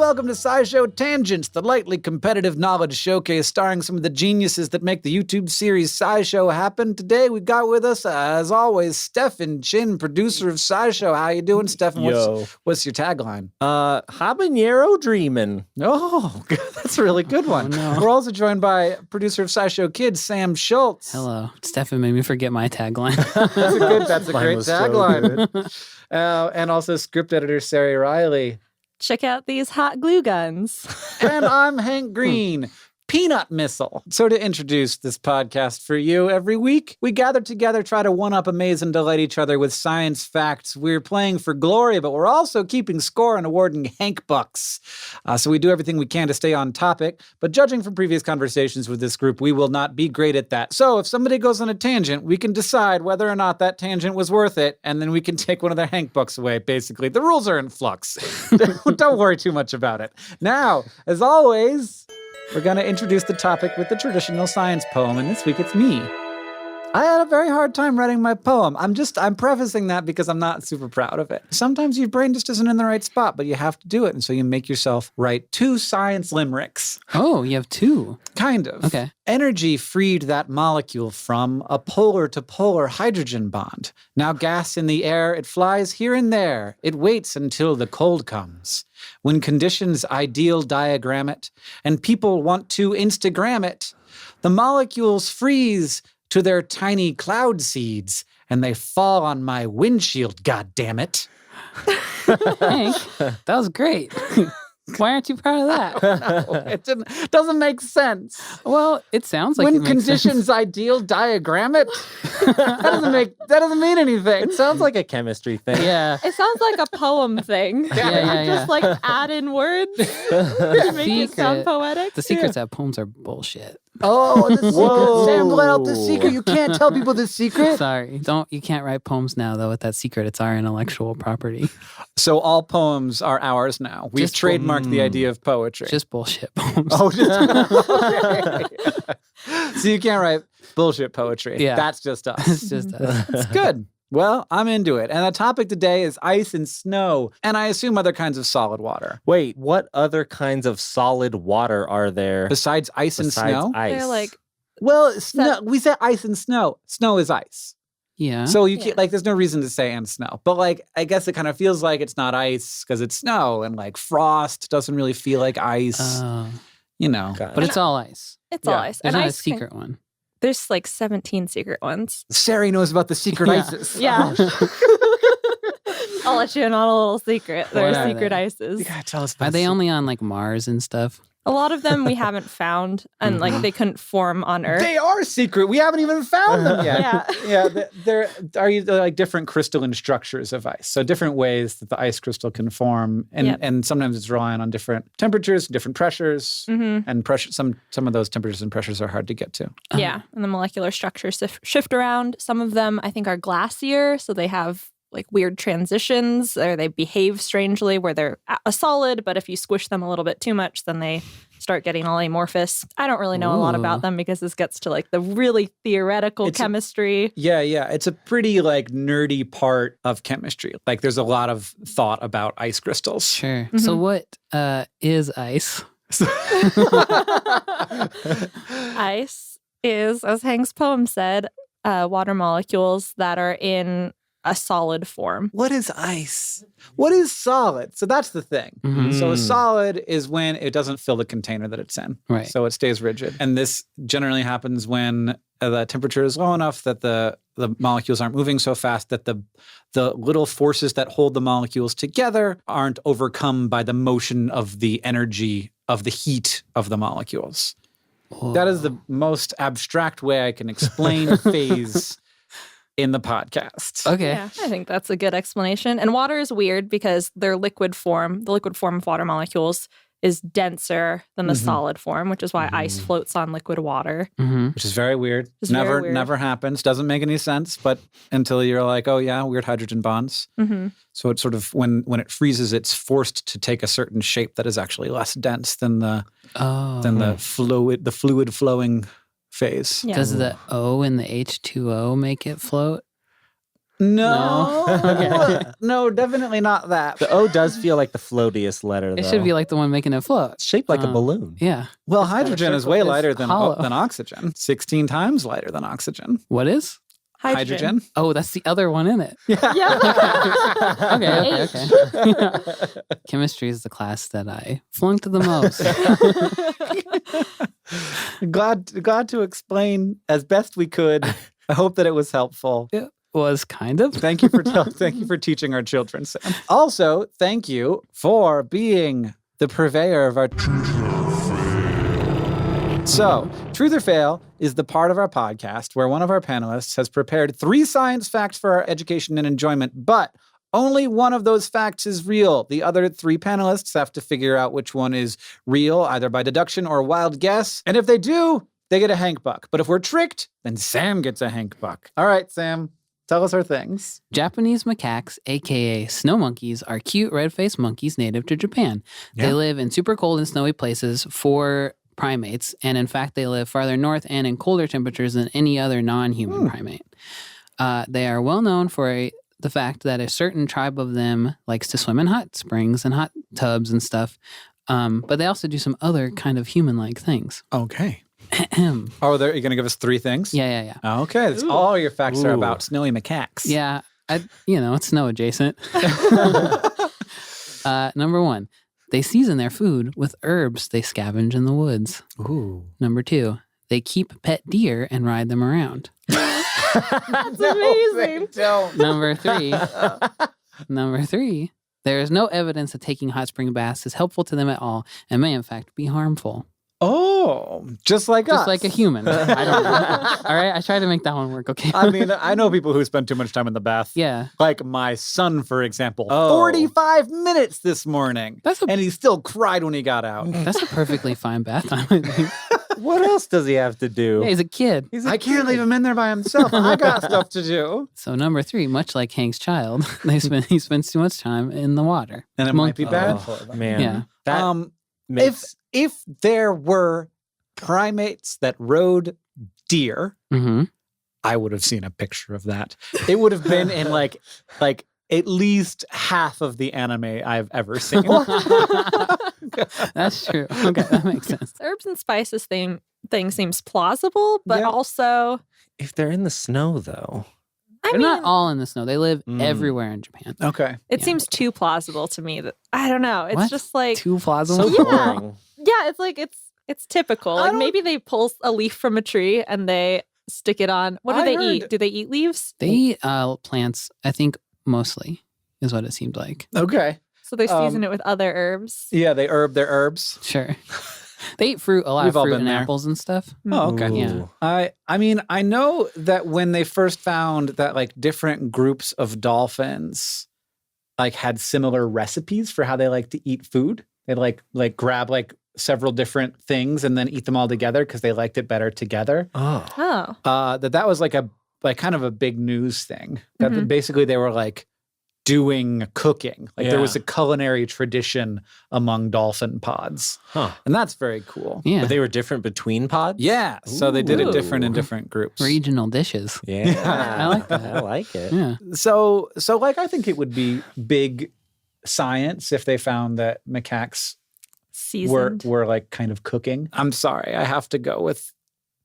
welcome to SciShow Tangents, the lightly competitive knowledge showcase starring some of the geniuses that make the YouTube series SciShow happen. Today we got with us, as always, Stefan Chin, producer of SciShow. How you doing, Stefan? What's your tagline? Habanero dreamin'. Oh, that's a really good one. Oh, no. We're also joined by producer of SciShow Kids, Sam Schultz. Hello. Stefan made me forget my tagline. That's a great tagline. And also script editor, Sari Riley. Check out these hot glue guns. And I'm Hank Green, Peanut Missile. So to introduce this podcast for you, every week we gather together, try to one-up, amaze, and delight each other with science facts. We're playing for glory, but we're also keeping score and awarding Hank Bucks. So we do everything we can to stay on topic, but judging from previous conversations with this group, we will not be great at that. So if somebody goes on a tangent, we can decide whether or not that tangent was worth it, and then we can take one of their Hank Bucks away, basically. The rules are in flux. Don't worry too much about it. Now, as always, we're going to introduce the topic with the traditional science poem, and this week it's me. I had a very hard time writing my poem. I'm prefacing that because I'm not super proud of it. Sometimes your brain just isn't in the right spot, but you have to do it, and so you make yourself write 2 science limericks. Oh, you have 2? Kind of. Okay. Energy freed that molecule from a polar to polar hydrogen bond. Now gas in the air, it flies here and there. It waits until the cold comes. When conditions ideal diagram it, and people want to Instagram it, the molecules freeze to their tiny cloud seeds, and they fall on my windshield, goddammit. Hank, that was great. Why aren't you proud of that? No, it doesn't make sense. Well, it sounds like when it makes conditions sense. ideal diagram it, that doesn't mean anything. It sounds like a chemistry thing. Yeah. It sounds like a poem thing. Yeah. Just like add in words to make it sound poetic. The secret's that poems are bullshit. Oh, the secret. Whoa. Sam let out the secret. You can't tell people the secret. Sorry. You can't write poems now, though, with that secret. It's our intellectual property. So all poems are ours now. We've Just trademarked the idea of poetry. Just bullshit poems. Oh, okay. So you can't write bullshit poetry. Yeah. That's just us. It's just It's good. Well, I'm into it. And the topic today is ice and snow, and I assume other kinds of solid water. Wait, what other kinds of solid water are there Besides ice and snow? ice? They're like, Well, snow, we say ice and snow. Snow is ice. Yeah. So you can't, Yeah. there's no reason to say and snow. But I guess it kind of feels like it's not ice because it's snow, and frost doesn't really feel like ice, you know. Got But it. it's all ice. it's Yeah. all ice. There's and not a ice cream. secret one. There's 17 secret ones. Sari knows about the secret Yeah. ices. Yeah. I'll let you in on a little secret. There What are are secret they? ices. You gotta tell us about Are they the only on Mars and stuff? A lot of them we haven't found, and they couldn't form on Earth. They are secret. We haven't even found them yet. Yeah. They're different crystalline structures of ice. So different ways that the ice crystal can form, and Yep. and sometimes it's relying on different temperatures, different pressures, and pressure. Some of those temperatures and pressures are hard to get to. Yeah, and the molecular structures shift around. Some of them, I think, are glacier, so they have weird transitions, or they behave strangely where they're a solid, but if you squish them a little bit too much, then they start getting all amorphous. I don't really know a lot about them because this gets to the really theoretical chemistry. Yeah. It's a pretty nerdy part of chemistry. There's a lot of thought about ice crystals. Sure. So what is ice? Ice is, as Hank's poem said, water molecules that are in a solid form. What is ice? What is solid? So that's the thing. So a solid is when it doesn't fill the container that it's in. Right. So it stays rigid. And this generally happens when the temperature is low enough that the molecules aren't moving so fast that the little forces that hold the molecules together aren't overcome by the motion of the energy of the heat of the molecules. Whoa. That is the most abstract way I can explain phase in the podcast. Okay. Yeah, I think that's a good explanation. And water is weird because their liquid form, the liquid form of water molecules, is denser than the solid form, which is why ice floats on liquid water. Which is very weird. It's very weird. Never happens. Doesn't make any sense. But until you're like, oh yeah, weird hydrogen bonds. So it's sort of when it freezes, it's forced to take a certain shape that is actually less dense than the fluid flowing phase. Yeah. Does the O in the H2O make it float? No. Okay. No, definitely not that. The O does feel like the floatiest letter, though. It should be like the one making it float. It's shaped like a balloon. Yeah. Well, It's got a hydrogen is circle. way It's lighter than hollow. oxygen. 16 times lighter than oxygen. What is? Hydrogen. Oh, that's the other one in it. Yeah. Okay. Chemistry is the class that I flunked the most. Glad to explain as best we could. I hope that it was helpful. It was kind of. Thank you for teaching our children, Sam. Also, thank you for being the purveyor of our So, Truth or Fail is the part of our podcast where one of our panelists has prepared 3 science facts for our education and enjoyment, but only one of those facts is real. The other 3 panelists have to figure out which one is real, either by deduction or wild guess. And if they do, they get a Hank Buck. But if we're tricked, then Sam gets a Hank Buck. All right, Sam, tell us our things. Japanese macaques, aka snow monkeys, are cute red-faced monkeys native to Japan. Yeah. They live in super cold and snowy places for primates, and in fact, they live farther north and in colder temperatures than any other non-human primate. They are well known for the fact that a certain tribe of them likes to swim in hot springs and hot tubs and stuff, but they also do some other kind of human-like things. Okay. Yeah. Oh, you're going to give us 3 things? Yeah. Okay, that's all your facts are Ooh. about snowy macaques. Yeah, it's snow adjacent. Number 1, they season their food with herbs they scavenge in the woods. Ooh. Number 2, they keep pet deer and ride them around. That's amazing. Number 3, there is no evidence that taking hot spring baths is helpful to them at all and may in fact be harmful. Oh, just like us. Just like a human. I don't know. All right, I tried to make that one work, okay? I mean, I know people who spend too much time in the bath. Yeah. Like my son, for example. Oh. 45 minutes this morning. And he still cried when he got out. That's a perfectly fine bath time, I think. What else does he have to do? Yeah, he's a kid. I can't leave him in there by himself. I got stuff to do. So number 3, much like Hank's child, he spends too much time in the water. And it might be Monkey- bad Oh, for them. man. Yeah. That makes... If there were primates that rode deer, Mm-hmm. I would have seen a picture of that. It would have been in like at least half of the anime I've ever seen. That's true. Okay, that makes sense. The herbs and spices thing seems plausible, but Yeah. also, If they're in the snow, though. I They're mean, not all in the snow. They live Mm. everywhere in Japan. Okay. it yeah. seems too plausible to me that I don't know. It's What? just like, Too plausible. So Yeah. boring. yeah, it's like it's typical. I Like don't- maybe they pull a leaf from a tree and they stick it on. What do I they heard- eat? Do they eat leaves? They eat plants, I think, mostly, is what it seemed like. Okay. So they season it with other herbs. Yeah, they herb their herbs. Sure. They eat fruit, a lot We've of all fruit been and there. apples and stuff. Oh, okay. Yeah. I mean, I know that when they first found that like different groups of dolphins like had similar recipes for how they like to eat food. They like grab like several different things and then eat them all together because they liked it better together. Oh. Oh. That was like kind of a big news thing. That Mhm. basically they were like doing cooking. Like there was Yeah. a culinary tradition among dolphin pods. Huh. And that's very cool. Yeah. But they were different between pods? Yeah. So they did it different in Ooh. different groups. Regional dishes. Yeah. I like that. I like it. Yeah. So like I think it would be big science if they found that macaques Seasoned. were like kind of cooking. I'm sorry, I have to go with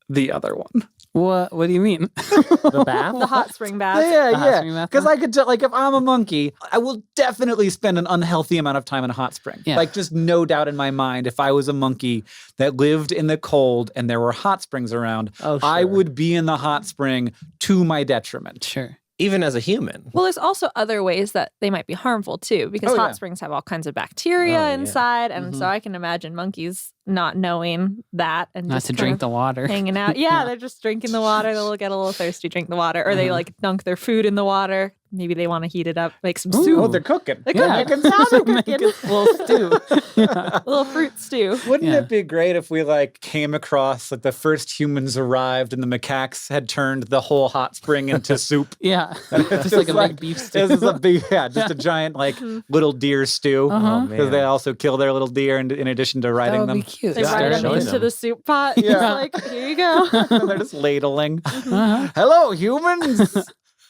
the other one. What do you mean? The bath? The hot spring bath. The hot spring bath Because one? I could tell, like, if I'm a monkey, I will definitely spend an unhealthy amount of time in a hot spring. Yeah. Like, just no doubt in my mind, if I was a monkey that lived in the cold and there were hot springs around, Oh, I sure. would be in the hot spring to my detriment. Sure. Even as a human. Well, there's also other ways that they might be harmful too, because Oh, hot yeah. springs have all kinds of bacteria Oh, yeah. inside, and Mhm. so I can imagine monkeys not knowing that and Not just to kind drink of the water. hanging out. Yeah, they're just drinking the water. They'll get a little thirsty, drink the water, or they like dunk their food in the water. Maybe they want to heat it up, make some Ooh. soup. Oh, they're cooking. They're Yeah. cooking. Now they're Make cooking. a little stew. Yeah. A little fruit stew. Wouldn't Yeah. it be great if we like came across like the first humans arrived and the macaques had turned the whole hot spring into soup? Yeah. Just like a big beef stew. This is a big, just a giant like little deer stew. Uh-huh. Oh, Because they man. also kill their little deer in addition to That riding would them. be cute. They Yeah. ride them Showing into them. the soup pot. Yeah. It's like, here you go. They're just ladling. Uh-huh. Hello, humans.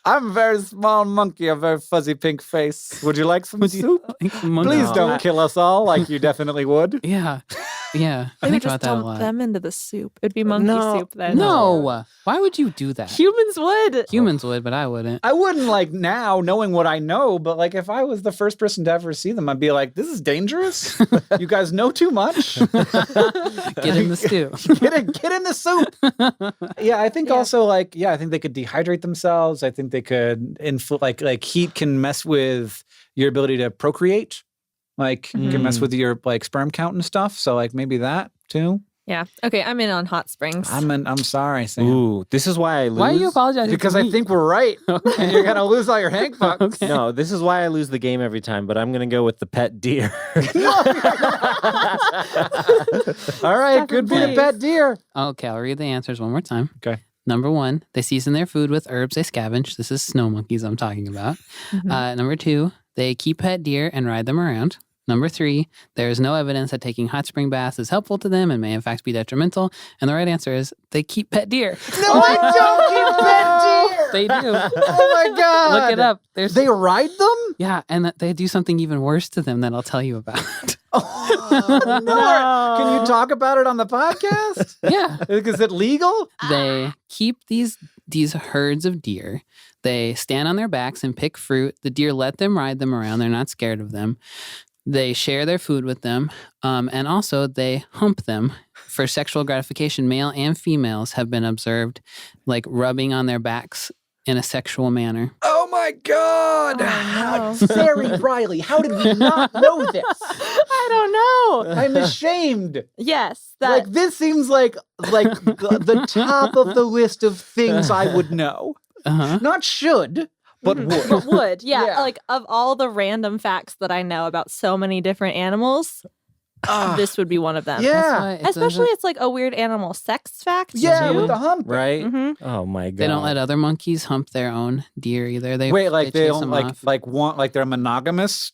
I'm a very small monkey, a very fuzzy pink face. Would you like some soup? Monkey- Please No. don't kill us all like you definitely would. Yeah. Yeah. I They would think just about that a dump lot. them into the soup. It'd be monkey No. soup then. No. Why would you do that? Humans would. Humans would, but I wouldn't. I wouldn't like now knowing what I know, but like if I was the first person to ever see them, I'd be like, this is dangerous. You guys know too much. Get in the stew. Get in the soup. Yeah, I think also like, I think they could dehydrate themselves. I think they could like heat can mess with your ability to procreate. Like can mess with your like sperm count and stuff. So like maybe that too. Yeah. Okay, I'm in on hot springs. I'm sorry, Sam. Ooh, this is why I lose. Why are you apologizing? Because to I me? think we're right. And you're gonna lose all your Hank bucks. Okay. No, this is why I lose the game every time, but I'm going to go with the pet deer. All right, could be a please. pet deer. Okay, I'll read the answers one more time. Okay. Number 1, they season their food with herbs they scavenge. This is snow monkeys I'm talking about. Number 2, they keep pet deer and ride them around. Number 3, there is no evidence that taking hot spring baths is helpful to them and may in fact be detrimental. And the right answer is they keep pet deer. No, I don't keep pet deer. They do. Oh my god! Look it up. There's They ride them? yeah, and that they do something even worse to them that I'll tell you about. Oh, no. Can you talk about it on the podcast? Yeah. Is it legal? They keep these herds of deer. They stand on their backs and pick fruit. The deer let them ride them around. They're not scared of them. They share their food with them. And also they hump them for sexual gratification. Male and females have been observed like rubbing on their backs in a sexual manner. Oh my god! Oh, Sarah Riley, how did we not know this? I don't know. I'm ashamed. Yes, Like this seems like the top of the list of things I would know. Uh-huh. Not should, but would. But would. Yeah, Yeah. like of all the random facts that I know about so many different animals, this would be one of them. Yeah. That's why it Especially doesn't- it's like a weird animal sex fact. Yeah, too. with the hump. Right? Mhm. Oh my god. they don't let other monkeys hump their own deer either. They Wait, like they chase don't them like off. want like they're monogamous?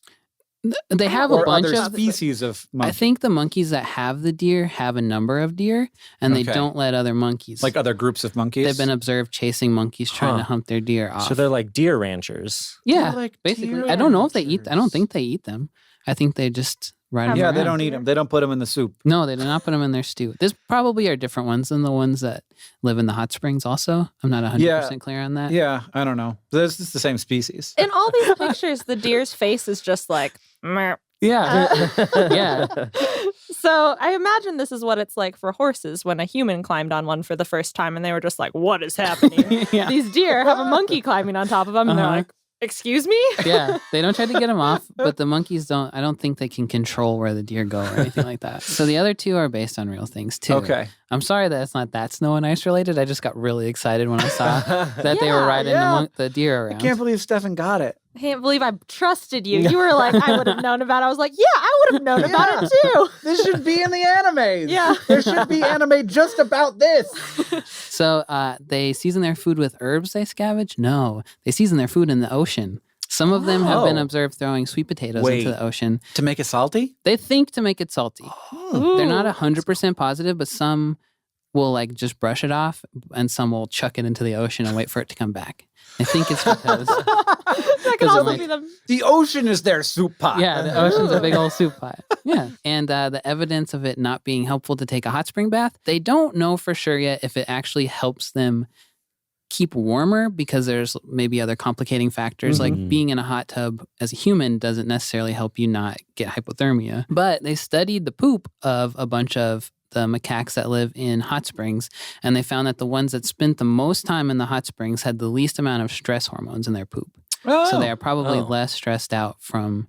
They have or a bunch other of species of I monkeys? think the monkeys that have the deer have a number of deer, and they Okay. don't let other monkeys. Like other groups of monkeys? They've been observed chasing monkeys trying to Huh. hump their deer off. So they're like deer ranchers. yeah, like basically. deer I don't know if they eat. I don't ranchers. think they eat them. I think they just ride them Yeah, around. they don't eat them. They don't put them in the soup. No, they do not put them in their stew. There's probably are different ones than the ones that live in the hot springs. Also, I'm not 100% clear on that. Yeah, I don't know. It's just the same species. In all these pictures, the deer's face is just like, meh. Yeah, yeah. So I imagine this is what it's like for horses when a human climbed on one for the first time and they were just like, what is happening? Yeah. These deer have a monkey climbing on top of them and they're Uh-huh. like, excuse me? Yeah, they don't try to get them off, but the monkeys don't. I don't think they can control where the deer go or anything like that. So the other two are based on real things too. Okay. I'm sorry that it's not that snow and ice related. I just got really excited when I saw that they were Yeah, riding yeah. the deer I around. can't believe Stefan got it. I can't believe I trusted you. You were like, I would have known about it. I was like, yeah, I would have known about it too. This should be in the animes. Yeah. There should be anime just about this. So they season their food with herbs they scavenge? No, they season their food in the ocean. Some of them have been Oh. observed throwing sweet potatoes Wait. into the ocean. To make it salty? They think to make it salty. Oh. They're not Ooh. 100% positive, but some will like just brush it off and some will chuck it into the ocean and wait for it to come back. I think it's because That could it also might- be them. The ocean is their soup pot. yeah, the ocean's a big old soup pot. Yeah. And the evidence of it not being helpful to take a hot spring bath, they don't know for sure yet if it actually helps them keep warmer because there's maybe other complicating factors like being in a hot tub as a human doesn't necessarily help you not get hypothermia. But they studied the poop of a bunch of the macaques that live in hot springs, and they found that the ones that spent the most time in the hot springs had the least amount of stress hormones in their poop. Oh. So they are probably Oh. less stressed out from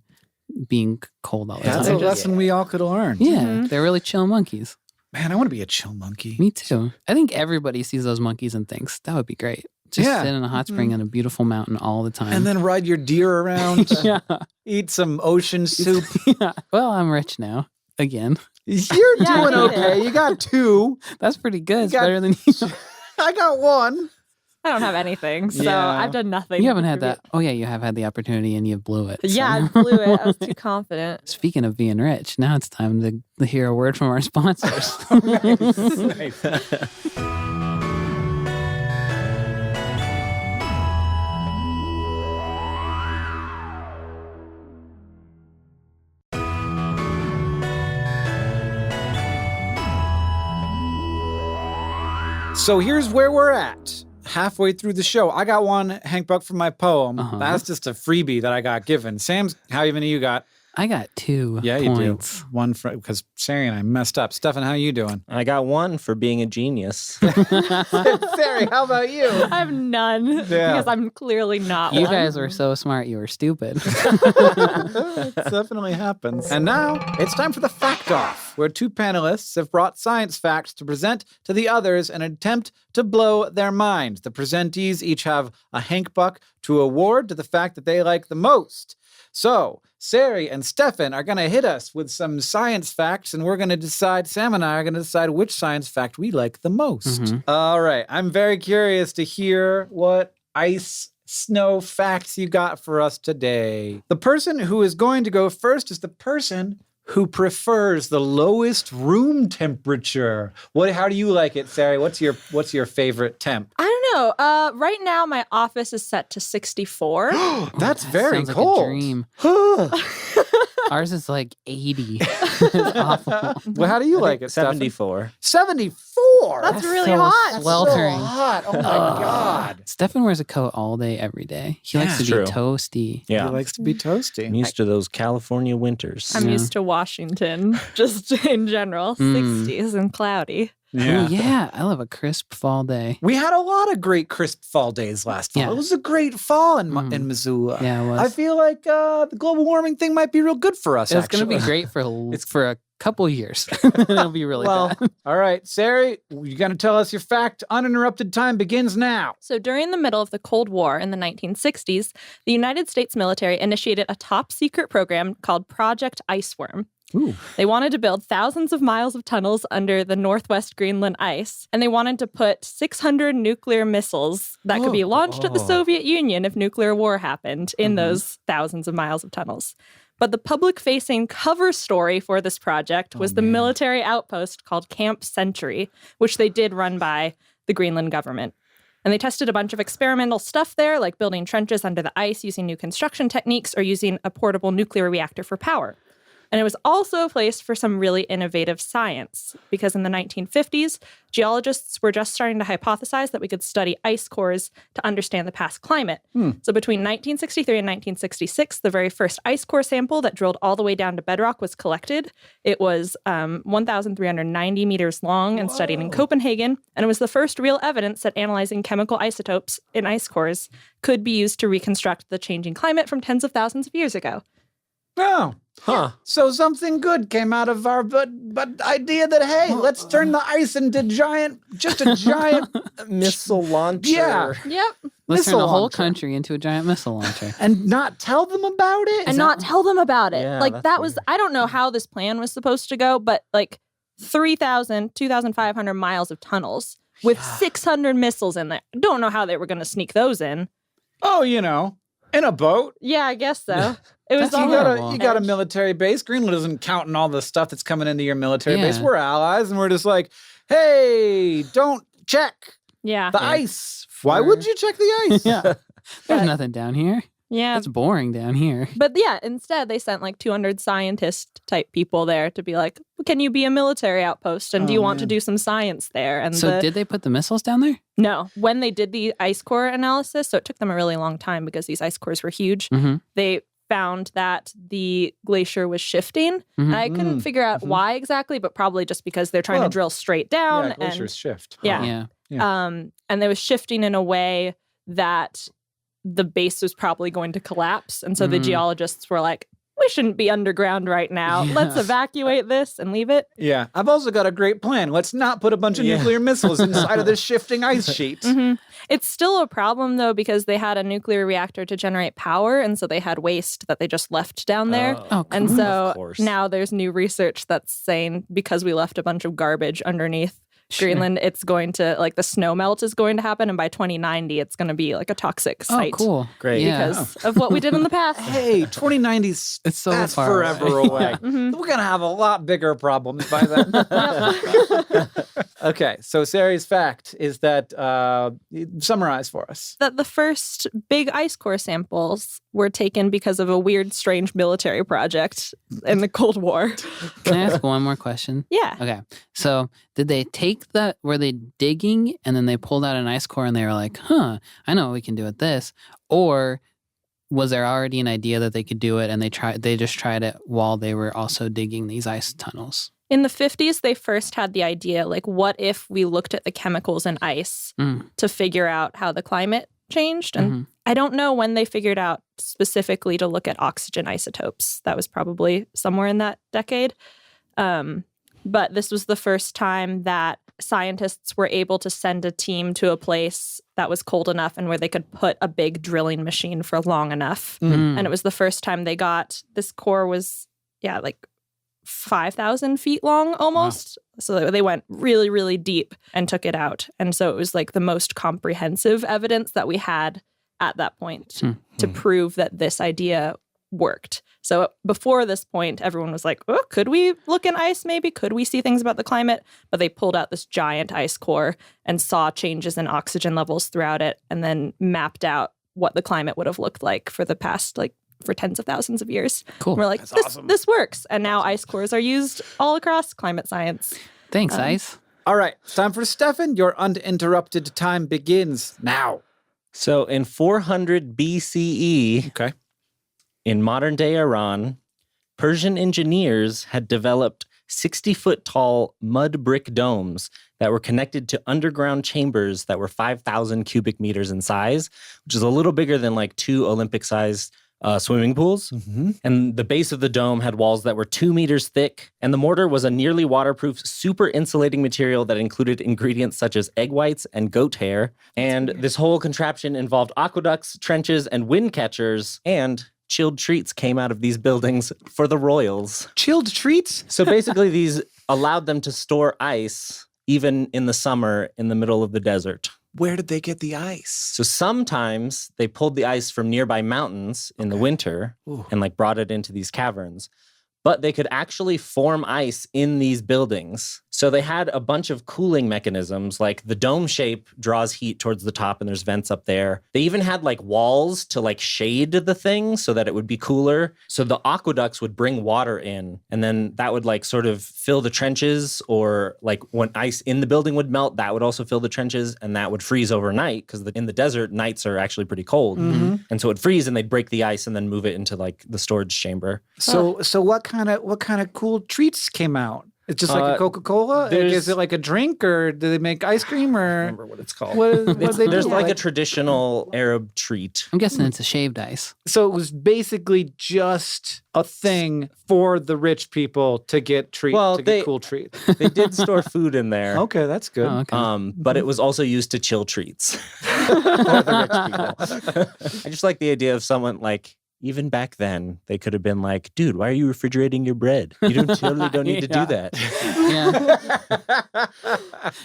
being cold all the That's a time. lesson we all could have learned. Yeah, they're really chill monkeys. Man, I want to be a chill monkey. Me too. I think everybody sees those monkeys and thinks that would be great. Just Yeah. sit in a hot spring in a beautiful mountain all the time. And then ride your deer around. yeah. Eat some ocean soup. yeah. Well, I'm rich now. Again. You're Yeah, doing I hate okay. You got 2. That's pretty good. It's got- better than you. I got 1. I don't have anything, so Yeah. I've done nothing. You haven't had that. Oh, yeah, you have had the opportunity and you blew it. Yeah, I so. blew it. I was too confident. Speaking of being rich, now it's time to hear a word from our sponsors. So here's where we're at. Halfway through the show, I got one, Hank Buck, from my poem. That's just a freebie that I got given. Sam's, how many you got? I got 2 Yeah, you points. do. One for, because Sari and I messed up. Stefan, how you doing? I got 1 for being a genius. Sari, how about you? I have none because I'm clearly not You one. guys were so smart, you were stupid. It definitely happens. And now it's time for the Fact Off, where 2 panelists have brought science facts to present to the others in an attempt to blow their minds. The presentees each have a Hank Buck to award to the fact that they like the most. So, Sari and Stefan are going to hit us with some science facts, and we're going to decide, Sam and I are going to decide which science fact we like the most. All right. I'm very curious to hear what ice snow facts you got for us today. The person who is going to go first is the person who prefers the lowest room temperature. How do you like it, Sari? What's your favorite temp? I don't know. Right now, my office is set to 64. That's very Sounds cold. like a dream. Ours is like 80. It's awful. Well, how do you like it, Stefan? 74. 74? That's really so hot. sweltering. So hot. Oh my God. Stefan wears a coat all day, every day. He likes to True. be toasty. Yeah. He likes to be toasty. I'm used to those California winters. I'm used to Washington, just in general. 60s and cloudy. Ooh, yeah, I love a crisp fall day. We had a lot of great crisp fall days last fall. Yeah. It was a great fall in Missoula. Yeah, it was. I feel like the global warming thing might be real good for us, It's going to be actually. great for a couple years. It'll be really bad. All right, Sari, you're going to tell us your fact. Uninterrupted time begins now. So during the middle of the Cold War in the 1960s, the United States military initiated a top-secret program called Project Iceworm. Ooh. They wanted to build thousands of miles of tunnels under the northwest Greenland ice, and they wanted to put 600 nuclear missiles that could be launched at the Soviet Union if nuclear war happened in those thousands of miles of tunnels. But the public-facing cover story for this project was the military outpost called Camp Century, which they did run by the Greenland government. And they tested a bunch of experimental stuff there, like building trenches under the ice using new construction techniques or using a portable nuclear reactor for power. And it was also a place for some really innovative science, because in the 1950s, geologists were just starting to hypothesize that we could study ice cores to understand the past climate. So between 1963 and 1966, the very first ice core sample that drilled all the way down to bedrock was collected. It was 1,390 meters long and studied in Copenhagen, and it was the first real evidence that analyzing chemical isotopes in ice cores could be used to reconstruct the changing climate from tens of thousands of years ago. Oh. Huh. So something good came out of our but idea that, hey, let's turn the ice into just a giant Missile launcher. Yeah. Yep. Let's turn missile the whole launcher. country into a giant missile launcher. And not tell them about it? And not tell them about it. Yeah, like that's that was, weird. I don't know how this plan was supposed to go, but like 2,500 miles of tunnels with 600 missiles in there. Don't know how they were going to sneak those in. Oh, in a boat. Yeah, I guess so. It was That's all horrible. You got a military base. Greenland isn't counting all the stuff that's coming into your military base. Yeah. We're allies, and we're just like, hey, don't check Yeah. the ice. Why would you check the ice? Yeah. There's nothing down here. Yeah. It's boring down here. But yeah, instead they sent like 200 scientist type people there to be like, can you be a military outpost? And do you want to do some science there? And So did they put the missiles down there? No, when they did the ice core analysis, so it took them a really long time because these ice cores were huge. They found that the glacier was shifting. And I couldn't figure out why exactly, but probably just because they're trying to drill straight down. Yeah, glaciers shift. Yeah. Yeah. And they was shifting in a way that the base was probably going to collapse. And so the geologists were like, we shouldn't be underground right now. Yeah. Let's evacuate this and leave it. Yeah. I've also got a great plan. Let's not put a bunch of nuclear missiles inside of this shifting ice sheet. It's still a problem, though, because they had a nuclear reactor to generate power. And so they had waste that they just left down there. Oh, And cool. Of so course. now there's new research that's saying because we left a bunch of garbage underneath Greenland, it's going to, like, the snow melt is going to happen. And by 2090, it's going to be like a toxic site. Oh, cool. Great. Yeah. Because of what we did in the past. Hey, 2090's It's so that's far forever away. away. We're going to have a lot bigger problems by then. Okay, so Sari's fact is that, summarize for us. That the first big ice core samples were taken because of a weird, strange military project in the Cold War. Can I ask one more question? Yeah. Okay. So did they take that, were they digging and then they pulled out an ice core and they were like, I know what we can do with this? Or was there already an idea that they could do it and they just tried it while they were also digging these ice tunnels? In the 50s, they first had the idea, like, what if we looked at the chemicals in ice to figure out how the climate changed? And I don't know when they figured out specifically to look at oxygen isotopes. That was probably somewhere in that decade. But this was the first time that scientists were able to send a team to a place that was cold enough and where they could put a big drilling machine for long enough. And it was the first time they got, this core was, like 5,000 feet long almost. Wow. So they went really, really deep and took it out. And so it was like the most comprehensive evidence that we had at that point to prove that this idea worked. So before this point, everyone was like, oh, could we look in ice maybe? Could we see things about the climate? But they pulled out this giant ice core and saw changes in oxygen levels throughout it and then mapped out what the climate would have looked like for the past, for tens of thousands of years. Cool. And we're like, this works. And now ice cores are used all across climate science. Thanks, Ice. All right, it's time for Stefan. Your uninterrupted time begins now. So in 400 BCE, Okay. in modern-day Iran, Persian engineers had developed 60-foot-tall mud brick domes that were connected to underground chambers that were 5,000 cubic meters in size, which is a little bigger than 2 Olympic-sized swimming pools. And the base of the dome had walls that were 2 meters thick. And the mortar was a nearly waterproof, super insulating material that included ingredients such as egg whites and goat hair. And this whole contraption involved aqueducts, trenches, and wind catchers. And chilled treats came out of these buildings for the royals. Chilled treats? So basically, these allowed them to store ice even in the summer in the middle of the desert. Where did they get the ice? So sometimes they pulled the ice from nearby mountains in the winter and brought it into these caverns. But they could actually form ice in these buildings. So they had a bunch of cooling mechanisms, like the dome shape draws heat towards the top and there's vents up there. They even had walls to shade the thing so that it would be cooler. So the aqueducts would bring water in and then that would sort of fill the trenches, or when ice in the building would melt, that would also fill the trenches and that would freeze overnight because in the desert, nights are actually pretty cold. And so it would freeze and they'd break the ice and then move it into the storage chamber. So what kind of cool treats came out? It's just like a Coca-Cola? Is it like a drink, or do they make ice cream, or? I don't remember what it's called. What do they do? There's a traditional Arab treat. I'm guessing it's a shaved ice. So it was basically just a thing for the rich people to get cool treats. They did store food in there. Okay, that's good. Oh, okay. But it was also used to chill treats for the rich people. I just like the idea of someone even back then, they could have been like, dude, why are you refrigerating your bread? You totally don't need to do that.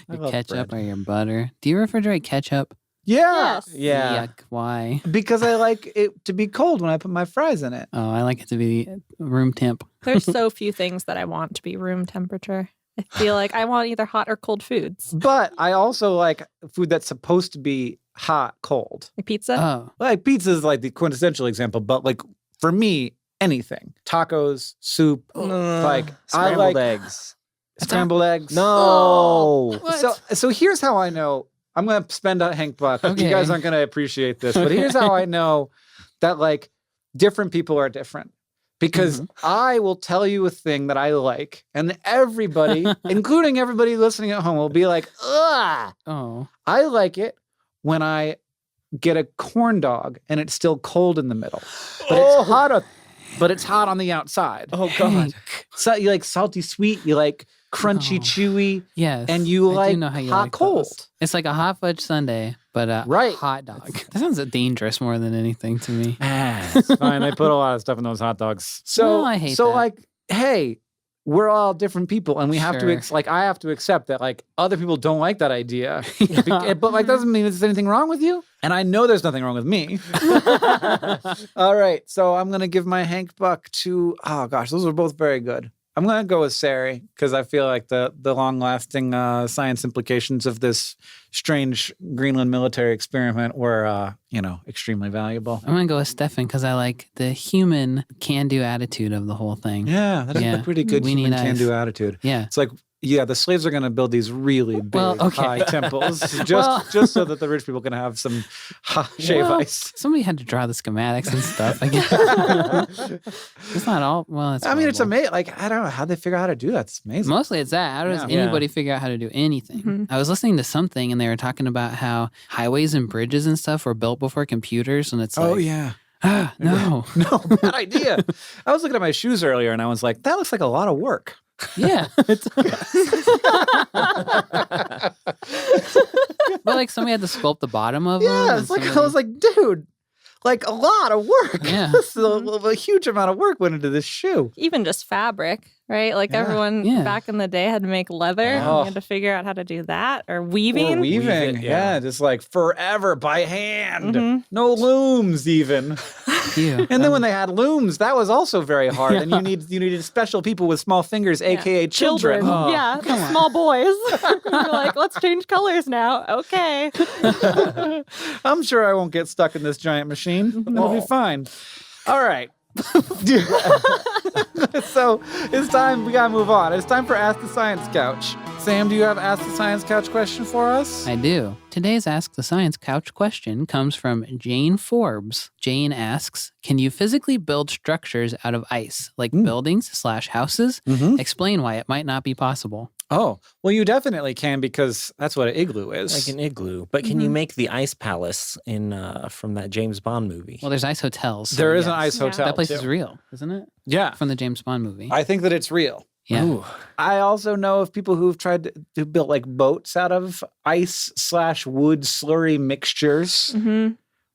Your ketchup or your butter. Do you refrigerate ketchup? Yeah. Yes. Yeah. Yuck, why? Because I like it to be cold when I put my fries in it. Oh, I like it to be room temp. There's so few things that I want to be room temperature. I feel like I want either hot or cold foods. But I also like food that's supposed to be hot, cold. Like pizza? Oh. Pizza is the quintessential example, but for me, anything. Tacos, soup, scrambled eggs. Scrambled eggs. No. So here's how I know. I'm going to spend a Hank buck. Okay. You guys aren't going to appreciate this, but here's how I know that different people are different. Because I will tell you a thing that I like, and everybody, including everybody listening at home, will be like, ugh. Oh. I like it when I get a corn dog and it's still cold in the middle. But it's hot on the outside. Oh, God. So you like salty sweet, you like crunchy chewy, Yes. and you I do like know how you hot like cold. those. It's like a hot fudge sundae, but a hot dog. That sounds dangerous more than anything to me. It's fine. I put a lot of stuff in those hot dogs. So I hate that. Hey, we're all different people, and we have to I have to accept that other people don't like that idea. But doesn't mean there's anything wrong with you. And I know there's nothing wrong with me. All right, so I'm gonna give my Hank buck to. Oh gosh, those are both very good. I'm going to go with Sari because I feel like the long-lasting science implications of this strange Greenland military experiment were, extremely valuable. I'm going to go with Stefan because I like the human can-do attitude of the whole thing. Yeah, that's a pretty good human can-do attitude. Yeah. It's like, the slaves are going to build these really big, high temples just so that the rich people can have some shave ice. Somebody had to draw the schematics and stuff, I guess. It's not all, it's it's amazing. Like, I don't know how they figure out how to do that. It's amazing. Mostly it's that. How does anybody figure out how to do anything? Mm-hmm. I was listening to something and they were talking about how highways and bridges and stuff were built before computers, and it's like... Oh, yeah. No. No, bad idea. I was looking at my shoes earlier and I was like, that looks like a lot of work. Yeah. But like somebody had to sculpt the bottom of them. Yeah, it's like, I was like, dude, like a lot of work. Yeah. This is a huge amount of work went into this shoe. Even just fabric, right? Like everyone back in the day had to make leather. Oh. You had to figure out how to do that. Or weaving. Weaving, just like forever by hand. No looms even. And then when they had looms, that was also very hard. And you needed special people with small fingers, aka children. Oh, yeah, small boys. You're like, let's change colors now. Okay. I'm sure I won't get stuck in this giant machine. It'll be fine. All right. So it's time, we gotta move on. It's time for Ask the Science Couch. Sam, do you have Ask the Science Couch question for us? I do. Today's Ask the Science Couch question comes from Jane Forbes. Jane asks, can you physically build structures out of ice, like buildings/houses? Explain why it might not be possible. Oh, well, you definitely can because that's what an igloo is. Like an igloo. But can you make the ice palace from that James Bond movie? Well, there's ice hotels. So there is an ice hotel. That place too. is real, isn't it? Yeah. From the James Bond movie. I think that it's real. Yeah. Ooh. I also know of people who've tried to build like boats out of ice/wood slurry mixtures,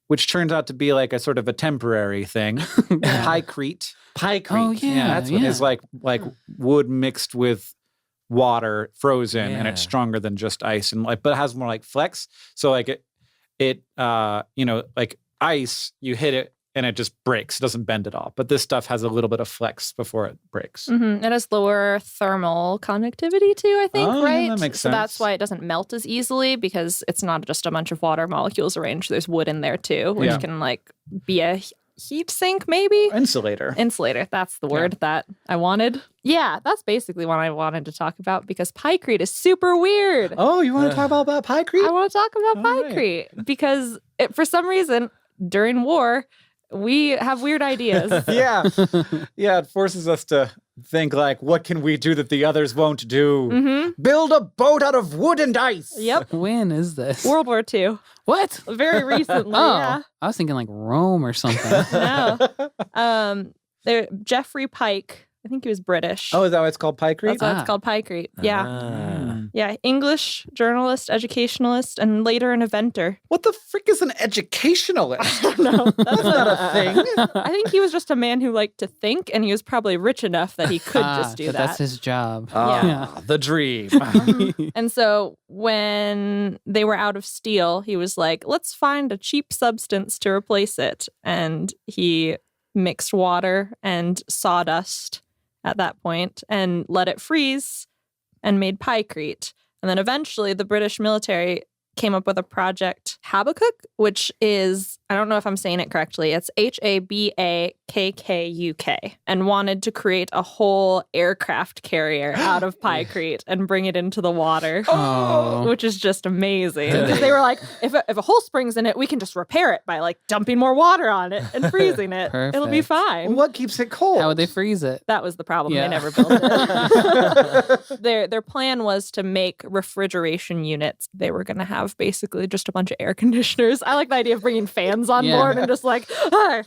which turns out to be like a sort of a temporary thing. Pykrete. Oh, yeah. That's what is like wood mixed with water frozen and it's stronger than just ice and but it has more like flex. So like it like ice, you hit it and it just breaks. It doesn't bend at all. But this stuff has a little bit of flex before it breaks. It has lower thermal conductivity too, I think, right? Yeah, that makes so sense. that's why it doesn't melt as easily because it's not just a bunch of water molecules arranged. There's wood in there too, which can like be a heat sink maybe? Insulator. That's the word that I wanted. Yeah, that's basically what I wanted to talk about because pykrete is super weird. Oh, you want to talk about pykrete? I want to talk about pykrete because for some reason during war, we have weird ideas. Yeah, it forces us to think like, what can we do that the others won't do? Build a boat out of wood and ice. Yep. When is this? World War II. What? Very recently, I was thinking like Rome or something. No. Geoffrey Pike, I think he was British. Oh, is that why it's called pykrete? That's why it's called pykrete. Yeah. Ah. Yeah, English journalist, educationalist, and later an inventor. What the frick is an educationalist? No, That's not a thing. I think he was just a man who liked to think, and he was probably rich enough that he could just do that. That's his job. The dream. And so when they were out of steel, he was like, let's find a cheap substance to replace it. And he mixed water and sawdust at that point and let it freeze and made pykrete. And then eventually the British military came up with a project Habakkuk, which is, I don't know if I'm saying it correctly, it's Habakkuk, and wanted to create a whole aircraft carrier out of pykrete and bring it into the water, which is just amazing. Because they were like, if a hole springs in it, we can just repair it by like dumping more water on it and freezing it. It'll be fine. What keeps it cold? How would they freeze it? That was the problem. Yeah. They never built it. Their plan was to make refrigeration units. They were going to have basically just a bunch of air conditioners. I like the idea of bringing fans on board and just like,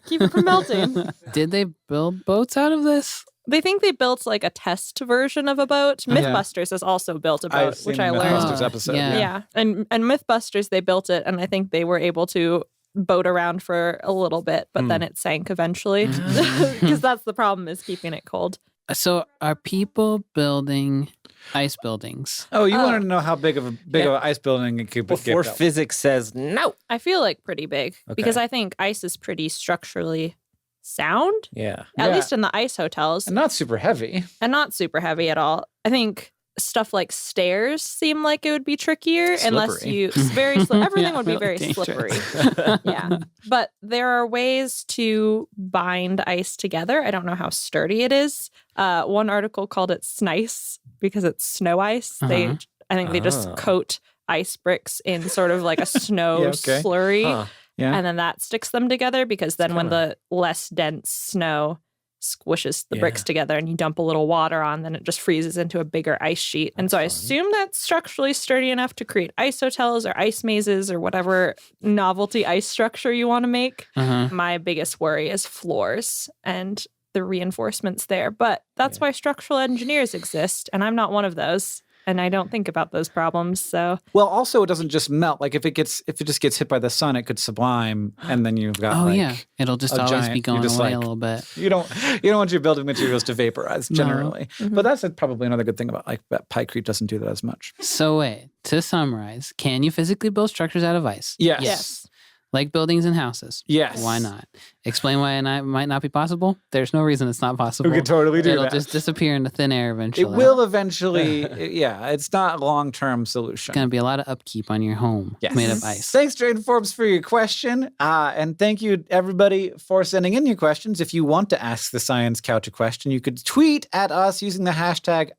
keep it from melting. Did they build boats out of this? They think they built like a test version of a boat. Mythbusters has also built a boat, which I learned. Mythbusters episode. Yeah. And Mythbusters, they built it, and I think they were able to boat around for a little bit, but then it sank eventually. Because that's the problem, is keeping it cold. So are people building ice buildings? Oh, you wanted to know how big of an ice building it could be Before built. physics says no. I feel like pretty big because I think ice is pretty structurally sound, Yeah. at Yeah. least in the ice hotels, And not super heavy. and not super heavy at all. I think stuff like stairs seem like it would be trickier unless Slippery. you everything Yeah, would be really very dangerous. slippery. Yeah. But there are ways to bind ice together. I don't know how sturdy it is. One article called it snice because it's snow ice. Uh-huh. I think they just Oh. coat ice bricks in sort of like a snow Yeah, okay. slurry. Huh. Yeah. And then that sticks them together because then when the less dense snow squishes the bricks Yeah. together and you dump a little water on, then it just freezes into a bigger ice sheet. And so I assume that's structurally sturdy enough to create ice hotels or ice mazes or whatever novelty ice structure you want to make. Uh-huh. My biggest worry is floors and the reinforcements there. But that's why structural engineers exist. And I'm not one of those. And I don't think about those problems. So Well, also it doesn't just melt. Like if it just gets hit by the sun, it could sublime, and then you've got Oh like yeah, it'll just a always giant- be you're going just away like- a little bit. you don't want your building materials to vaporize No. generally. But that's probably another good thing about like that Pykrete doesn't do that as much. So wait, to summarize, can you physically build structures out of ice? Yes. yes. Like buildings and houses? Yes. Why not? Explain why it might not be possible? There's no reason it's not possible. We could totally do It'll that. just disappear into thin air It eventually. will eventually. Yeah, it's not a long-term solution. It's going to be a lot of upkeep on your home Yes. made of ice. Thanks, Drayden Forbes, for your question. And thank you, everybody, for sending in your questions. If you want to ask the Science Couch a question, you could tweet at us using the hashtag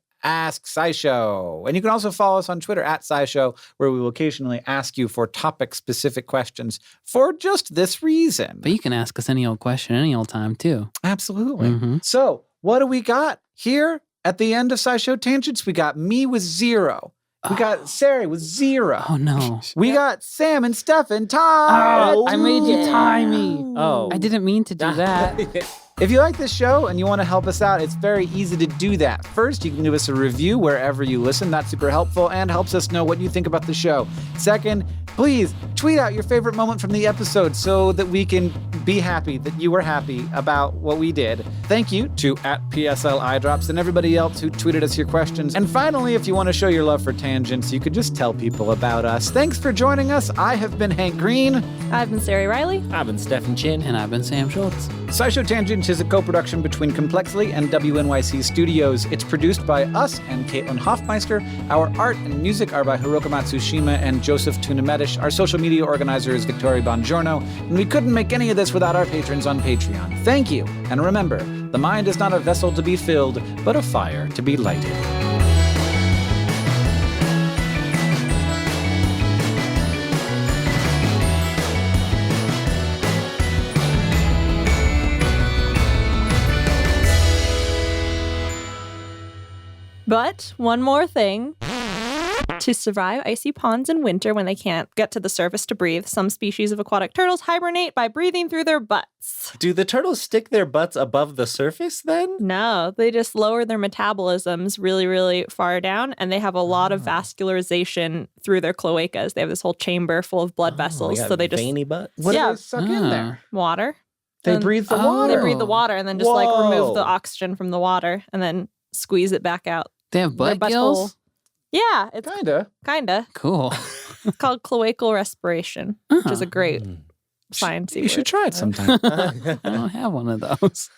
#AskSciShow. And you can also follow us on Twitter at SciShow, where we will occasionally ask you for topic-specific questions for just this reason. But you can ask us any old question any old time too. Absolutely. Mhm. So, what do we got here at the end of SciShow Tangents? We got me with 0. We got Sarah with 0. Oh no. We got Sam and Stefan tied. I made you tie me. Oh. I didn't mean to do that. If you like this show and you want to help us out, it's very easy to do that. First, you can give us a review wherever you listen. That's super helpful and helps us know what you think about the show. Second, please tweet out your favorite moment from the episode so that we can be happy that you were happy about what we did. Thank you to @PSLIdrops and everybody else who tweeted us your questions. And finally, if you want to show your love for tangents, you could just tell people about us. Thanks for joining us. I have been Hank Green. I've been Sarah Riley. I've been Stefan Chin. And I've been Sam Schultz. SciShow Tangents is a co-production between Complexly and WNYC Studios. It's produced by us and Caitlin Hoffmeister. Our art and music are by Hiroka Matsushima and Joseph Tunamedish. Our social media organizer is Victoria Bongiorno. And we couldn't make any of this without our patrons on Patreon. Thank you. And remember, the mind is not a vessel to be filled, but a fire to be lighted. But one more thing. To survive icy ponds in winter when they can't get to the surface to breathe, some species of aquatic turtles hibernate by breathing through their butts. Do the turtles stick their butts above the surface then? No, they just lower their metabolisms really, really far down, and they have a lot of vascularization through their cloacas. They have this whole chamber full of blood vessels, got so they just veiny butts. What do Yeah. they suck in there? water. They And breathe the Oh. water. They breathe the water and then just like remove the Whoa. oxygen from the water and then squeeze it back out. They have Their butt butthole. gills? Yeah, it's Kinda. kinda. Cool. It's called cloacal respiration, which is a great Mm. sciencey You should word. try it sometime. I don't have one of those.